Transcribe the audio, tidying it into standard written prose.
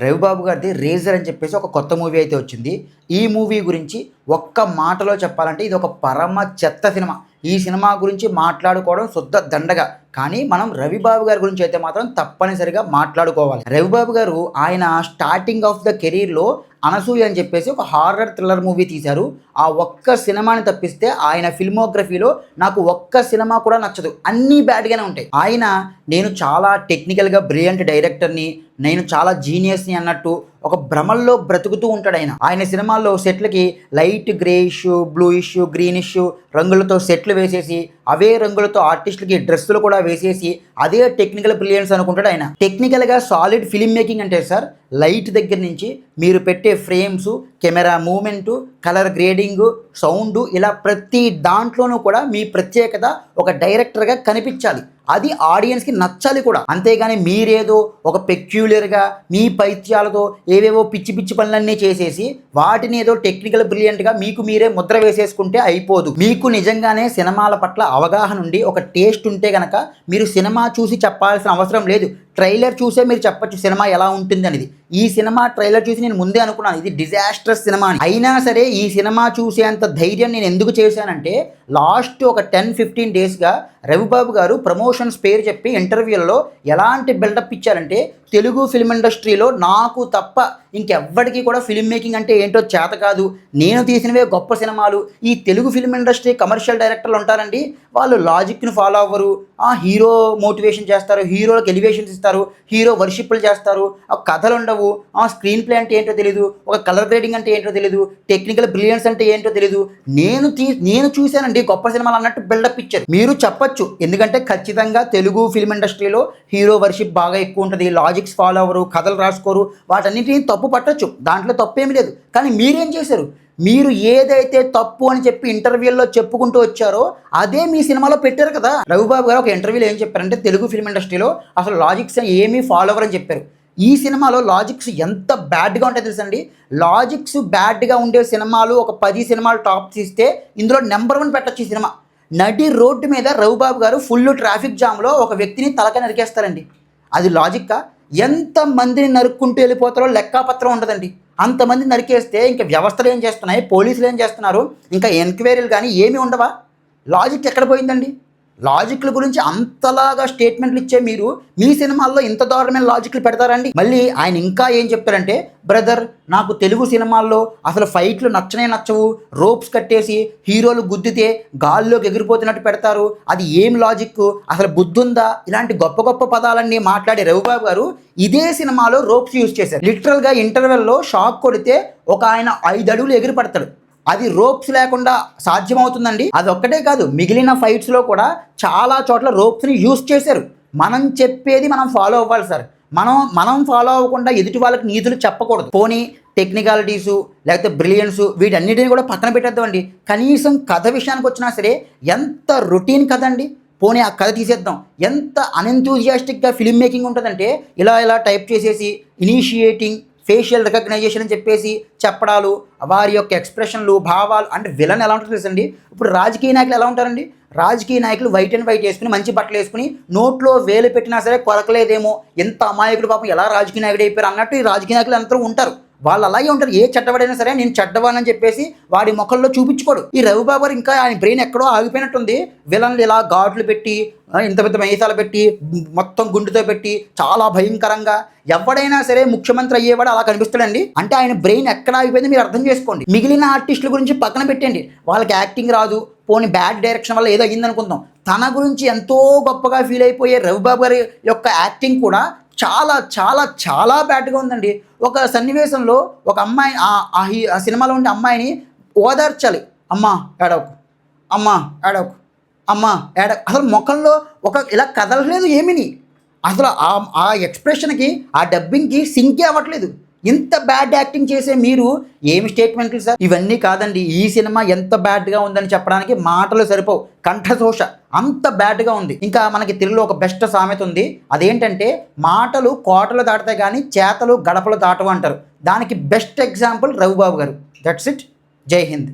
రవిబాబు గారిది 'రేజర్' అని చెప్పేసి ఒక కొత్త మూవీ అయితే వచ్చింది. ఈ మూవీ గురించి ఒక్క మాటలో చెప్పాలంటే ఇది ఒక పరమ చెత్త సినిమా. ఈ సినిమా గురించి మాట్లాడుకోవడం శుద్ధ దండగ. కానీ మనం రవిబాబు గారి గురించి అయితే మాత్రం తప్పనిసరిగా మాట్లాడుకోవాలి. రవిబాబు గారు ఆయన స్టార్టింగ్ ఆఫ్ ద కెరీర్‌లో 'అనసూయ' అని చెప్పేసి ఒక హారర్ థ్రిల్లర్ మూవీ తీశారు. ఆ ఒక్క సినిమాని తప్పిస్తే ఆయన ఫిల్మోగ్రఫీలో నాకు ఒక్క సినిమా కూడా నచ్చదు. అన్నీ బ్యాడ్‌గానే ఉంటాయి. నేను చాలా టెక్నికల్‌గా బ్రిలియంట్ డైరెక్టర్‌ని, నేను చాలా జీనియస్‌ని అన్నట్టు ఒక భ్రమల్లో బ్రతుకుతూ ఉంటాడు ఆయన. ఆయన సినిమాల్లో సెట్లకి లైట్ గ్రేయిష్, బ్లూయిష్, గ్రీనిష్ రంగులతో సెట్లు వేసేసి, అవే రంగులతో ఆర్టిస్టులకి డ్రెస్సులు కూడా వేసేసి, అదే టెక్నికల్ బ్రిలియన్స్ అనుకుంటాడు ఆయన. టెక్నికల్‌గా సాలిడ్ ఫిల్మ్ మేకింగ్ అంటే సార్ లైట్ దగ్గర నుంచి మీరు పెట్టే frames, camera movement, colour grading, sound ఇలా ప్రతి దాంట్లోనూ కూడా మీ ప్రత్యేకత ఒక డైరెక్టర్‌గా కనిపించాలి. అది ఆడియన్స్‌కి నచ్చాలి కూడా. అంతేగాని మీరేదో ఒక పెక్యులియర్‌గా మీ పైత్యాలతో ఏవేవో పిచ్చి పిచ్చి పనులన్నీ చేసేసి వాటిని ఏదో టెక్నికల్ బ్రిలియంట్గా మీకు మీరే ముద్ర వేసేసుకుంటే అయిపోదు. మీకు నిజంగానే సినిమాల పట్ల అవగాహన ఉండి ఒక టేస్ట్ ఉంటే కనుక మీరు సినిమా చూసి చెప్పాల్సిన అవసరం లేదు. ట్రైలర్ చూసే మీరు చెప్పచ్చు సినిమా ఎలా ఉంటుంది అనేది. ఈ సినిమా ట్రైలర్ చూసి నేను ముందే అనుకున్నాను ఇది డిజాస్ట్రస్ సినిమా అని. అయినా సరే ఈ సినిమా చూసేంత ధైర్యం నేను ఎందుకు చేశానంటే లాస్ట్ ఒక 10-15 డేస్గా రవిబాబు గారు ప్రమోషన్స్ పేరు చెప్పి ఇంటర్వ్యూలలో ఎలాంటి బిల్డప్ ఇచ్చారంటే తెలుగు ఫిల్మ్ ఇండస్ట్రీలో నాకు తప్ప ఇంకెవ్వడికి కూడా ఫిల్మ్ మేకింగ్ అంటే ఏంటో చేత కాదు, నేను తీసినవే గొప్ప సినిమాలు. ఈ తెలుగు ఫిల్మ్ ఇండస్ట్రీ కమర్షియల్ డైరెక్టర్లు ఉంటారండి, వాళ్ళు లాజిక్ని ఫాలో అవ్వరు, హీరో మోటివేషన్ చేస్తారు, హీరోలకు ఎలివేషన్స్ ఇస్తారు, హీరో వర్షిప్లు చేస్తారు, కథలు ఉండవు, స్క్రీన్ ప్లే అంటే ఏంటో తెలీదు, ఒక కలర్ గ్రేడింగ్ అంటే ఏంటో తెలీదు, టెక్నికల్ బ్రిలియన్స్ అంటే ఏంటో తెలీదు. నేను చూశానండి గొప్ప సినిమాలు అన్నట్టు బిల్డప్ ఇచ్చారు. మీరు చెప్పచ్చు, ఎందుకంటే ఖచ్చితంగా తెలుగు ఫిల్మ్ ఇండస్ట్రీలో హీరో వర్షిప్ బాగా ఎక్కువ ఉంటుంది, లాజిక్స్ ఫాలో అవ్వరు, కథలు రాసుకోరు, వాటన్నిటిని తప్పు పట్టచ్చు, దాంట్లో తప్పేమీ లేదు. కానీ మీరేం చేశారు? మీరు ఏదైతే తప్పు అని చెప్పి ఇంటర్వ్యూల్లో చెప్పుకుంటూ వచ్చారో అదే మీ సినిమాలో పెట్టారు కదా. రవిబాబు గారు ఒక ఇంటర్వ్యూలో ఏం చెప్పారంటే తెలుగు ఫిల్మ్ ఇండస్ట్రీలో అసలు లాజిక్స్ ఏమీ ఫాలో అవ్వరని చెప్పారు. ఈ సినిమాలో లాజిక్స్ ఎంత బ్యాడ్గా ఉంటాయో తెలుసండి. లాజిక్స్ బ్యాడ్గా ఉండే సినిమాలు ఒక 10 సినిమాలు టాప్ తీస్తే ఇందులో నెంబర్ 1 పెట్టచ్చు ఈ సినిమా. నడి రోడ్డు మీద రవిబాబు గారు ఫుల్ ట్రాఫిక్ జామ్లో ఒక వ్యక్తిని తలక నరికేస్తారండి. అది లాజిక్కా? ఎంతమందిని నరుక్కుంటూ వెళ్ళిపోతారో లెక్కాపత్రం ఉండదండి. అంతమంది నరికేస్తే ఇంకా వ్యవస్థలు ఏం చేస్తున్నాయి, పోలీసులు ఏం చేస్తున్నారు, ఇంకా ఎంక్వైరీలు కానీ ఏమీ ఉండవా? లాజిక్ ఎక్కడ పోయిందండి? లాజిక్ల గురించి అంతలాగా స్టేట్మెంట్లు ఇచ్చే మీరు మీ సినిమాల్లో ఇంత దారుణమైన లాజిక్లు పెడతారండి. మళ్ళీ ఆయన ఇంకా ఏం చెప్తారంటే, బ్రదర్ నాకు తెలుగు సినిమాల్లో అసలు ఫైట్లు నచ్చవు, రోప్స్ కట్టేసి హీరోలు గుద్దితే గాల్లోకి ఎగిరిపోతున్నట్టు పెడతారు, అది ఏం లాజిక్, అసలు బుద్ధుందా, ఇలాంటి గొప్ప గొప్ప పదాలన్నీ మాట్లాడే రవిబాబు గారు ఇదే సినిమాలో రోప్స్ యూజ్ చేశారు. లిటరల్గా ఇంటర్వెల్లో షాక్ కొడితే ఒక ఆయన 5 అడుగులు ఎగిరి పడతాడు. అది రోప్స్ లేకుండా సాధ్యమవుతుందండి. అది ఒక్కటే కాదు, మిగిలిన ఫైట్స్లో కూడా చాలా చోట్ల రోప్స్ని యూజ్ చేశారు. మనం చెప్పేది మనం ఫాలో అవ్వాలి సార్. మనం ఫాలో అవ్వకుండా ఎదుటి వాళ్ళకి నీతులు చెప్పకూడదు. పోనీ టెక్నికాలిటీసు లేకపోతే బ్రిలియన్స్ వీటన్నిటిని కూడా పక్కన పెట్టేద్దామండి. కనీసం కథ విషయానికి వచ్చినా సరే ఎంత రొటీన్ కథ అండి. పోనీ ఆ కథ తీసేద్దాం. ఎంత అన్ఎంథూజియాస్టిక్గా ఫిల్మ్ మేకింగ్ ఉంటుందంటే ఇలా టైప్ చేసేసి ఇనిషియేటింగ్ ఫేషియల్ రికగ్నైజేషన్ అని చెప్పేసి చెప్పడాలు, వారి యొక్క ఎక్స్ప్రెషన్లు, భావాలు. అంటే విలన్ ఎలా ఉంటుందో తెలుసండి. ఇప్పుడు రాజకీయ నాయకులు ఎలా ఉంటారండి? రాజకీయ నాయకులు వైట్ అండ్ వైట్ వేసుకుని మంచి బట్టలు వేసుకుని నోట్లో వేలు పెట్టినా సరే కొరకలేదేమో, ఎంత అమాయకుడు పాపం ఎలా రాజకీయ నాయకుడు అయిపోయారు అన్నట్టు ఈ రాజకీయ నాయకులు అందరూ ఉంటారు. వాళ్ళు అలాగే ఉంటారు. ఏ చెడ్డవాడైనా సరే నేను చెడ్డవాడని చెప్పేసి వాడి ముఖంలో చూపించుకోడు. ఈ రవిబాబు ఇంకా ఆయన బ్రెయిన్ ఎక్కడో ఆగిపోయినట్టుంది. విలన్లు ఇలా ఘాట్లు పెట్టి, ఇంత పెద్ద మైసాలు పెట్టి, మొత్తం గుండుతో పెట్టి చాలా భయంకరంగా ఎవడైనా సరే ముఖ్యమంత్రి అయ్యేవాడు అలా కనిపిస్తాడండి. అంటే ఆయన బ్రెయిన్ ఎక్కడ ఆగిపోయింది మీరు అర్థం చేసుకోండి. మిగిలిన ఆర్టిస్టుల గురించి పక్కన పెట్టండి, వాళ్ళకి యాక్టింగ్ రాదు, పోనీ బ్యాడ్ డైరెక్షన్ వల్ల ఏదో అయ్యింది అనుకుందాం. తన గురించి ఎంతో గొప్పగా ఫీల్ అయిపోయే రవిబాబు గారి యొక్క యాక్టింగ్ కూడా చాలా చాలా చాలా బ్యాడ్గా ఉందండి. ఒక సన్నివేశంలో ఒక అమ్మాయి ఆ సినిమాలో ఉండే అమ్మాయిని ఓదార్చాలి. అమ్మా ఏడవకు, అమ్మా ఏడవకు, అమ్మా అసలు ముఖంలో ఇలా కదలలేదు ఏమిని. అసలు ఆ ఎక్స్ప్రెషన్కి ఆ డబ్బింగ్కి సింకే అవ్వట్లేదు. ఇంత బ్యాడ్ యాక్టింగ్ చేసే మీరు ఏమి స్టేట్మెంట్లు సార్? ఇవన్నీ కాదండి, ఈ సినిమా ఎంత బ్యాడ్గా ఉందని చెప్పడానికి మాటలు సరిపోవు, కంఠశోష అంత బ్యాడ్గా ఉంది. ఇంకా మనకి తెలుగులో ఒక బెస్ట్ సామెత ఉంది, అదేంటంటే మాటలు కోటలు దాటుతాయి కానీ చేతలు గడపలు దాటవు అంటారు. దానికి బెస్ట్ ఎగ్జాంపుల్ రవిబాబు గారు. That's it. జై హింద్.